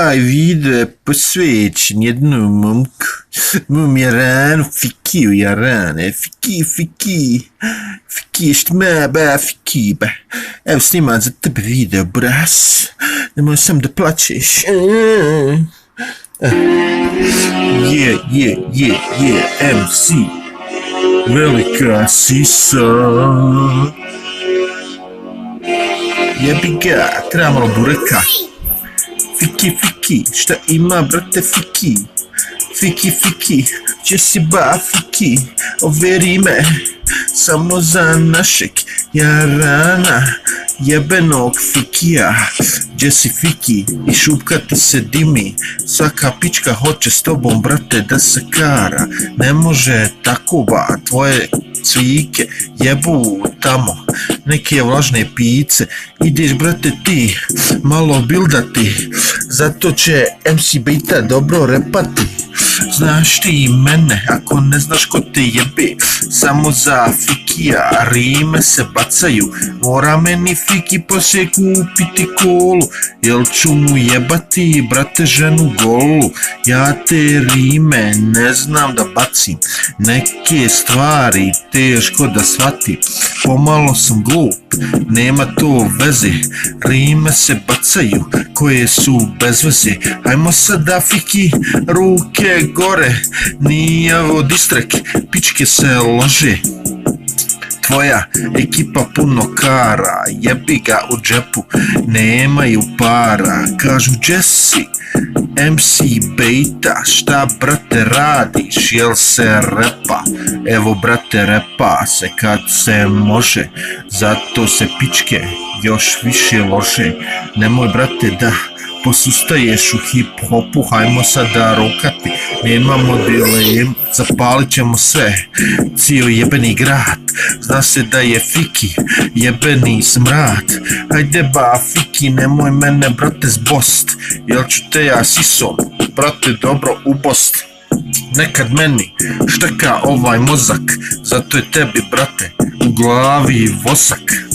Ovaj video je posvećen jednom momku. Mom Jaranu, Fikiju Jarane, Fiki, šta ma ba, Fiki ba. Evo snimam za tebe video, bras. Nemoj sam da plačeš. MC. Velika sisa. Jebi ga, treba malo bureka. Fiki, šta ima, brate, Fiki, gdje si ba, Fiki, overi me, samo za našeg Jarana, jebenog Fikija. Gdje si, Fiki, i šupka ti se dimi, svaka pička hoće s tobom, brate, da se kara. Ne može tako ba, tvoje cvike jebu tamo neke vlažne pice. Ideš, brate, ti malo bildati, zato će MC Bejta dobro repati. Znaš ti mene, ako ne znaš ko te jebe, samo za Fikija rime se bacaju. Mora meni Fiki poslije kupiti kolu, jel ću mu jebati, brate, ženu golu. Ja te rime ne znam da bacim, neke stvari teško da shvatim. Pomalo sam glup, nema to veze, rime se bacaju koje su bez veze. Hajmo sada, Fiki, ruke gore, nije ovo distrek, pičke se lože. Tvoja ekipa puno kara, jebi ga u džepu, nemaju para. Kažu Jesse, MC Bejta, šta, brate, radiš, jel se repa? Evo, brate, repa se kad se može, zato se pičke još više lože. Nemoj, brate, da posustaješ u hip-hopu, hajmo sada rokati, nemamo dilem, zapalit ćemo sve, cijel jebeni grad. Zna se da je Fiki jebeni smrad. Hajde ba, Fiki, nemoj mene, brate, zbost, jel ću te ja sisom, brate, dobro ubost. Nekad meni šteka ovaj mozak, zato je tebi, brate, u glavi vosak.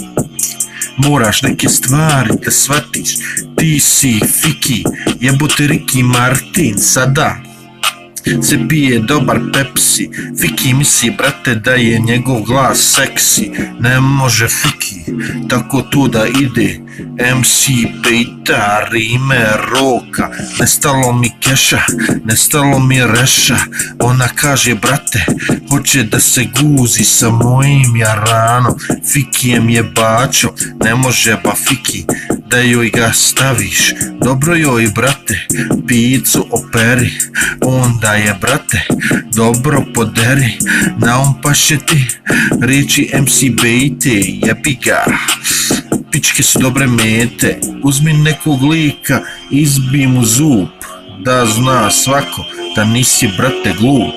Moraš neke stvari da shvatiš, ti si Fiki, jebote Ricky Martin. Sada se pije dobar Pepsi, Fiki misli, brate, da je njegov glas seksi. Ne može Fiki tako to da ide, MC Bejta rime roka. Nestalo mi keša, nestalo mi reša. Ona kaže, brate, hoće da se guzi sa mojim Jaranom. Fikijem je bačo, ne može ba, Fiki, da joj ga staviš. Dobro joj, brate, picu operi, onda je, brate, dobro poderi. Na on paše ti riječi MC Bejte, jebi ga, pičke su dobre mete. Uzmi nekog lika, izbi mu zub, da zna svako da nisi, brate, glup.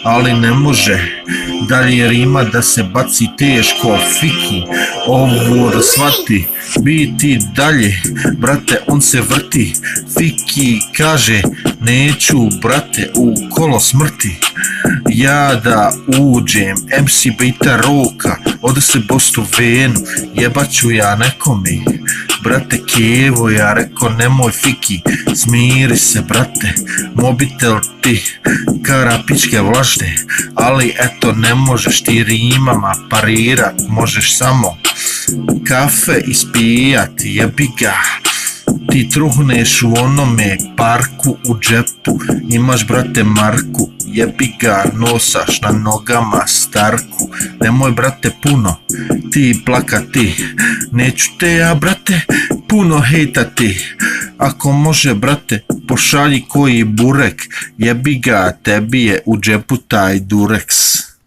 Ali ne može dalje rima da se baci teško, Fiki ovo da shvati, biti dalje, brate, on se vrti. Fiki kaže, neću, brate, u kolo smrti ja da uđem. MC Bejta roka, ode se bostu venu, jebaću ja nekome, brate, kevo. Ja reko, nemoj, Fiki, smiri se, brate, mobitel ti kara pičke vlažne. Ali eto, ne možeš ti rimama parirat, možeš samo kafe ispijati, jebi ga. Ti truhneš u onome parku u džepu, imaš, brate, marku, jebi ga, nosaš na nogama starku. Nemoj, brate, puno ti plakati, neću te ja, brate, puno hejtati. Ako može, brate, pošalji koji burek, jebi ga, tebi je u džepu taj Durex.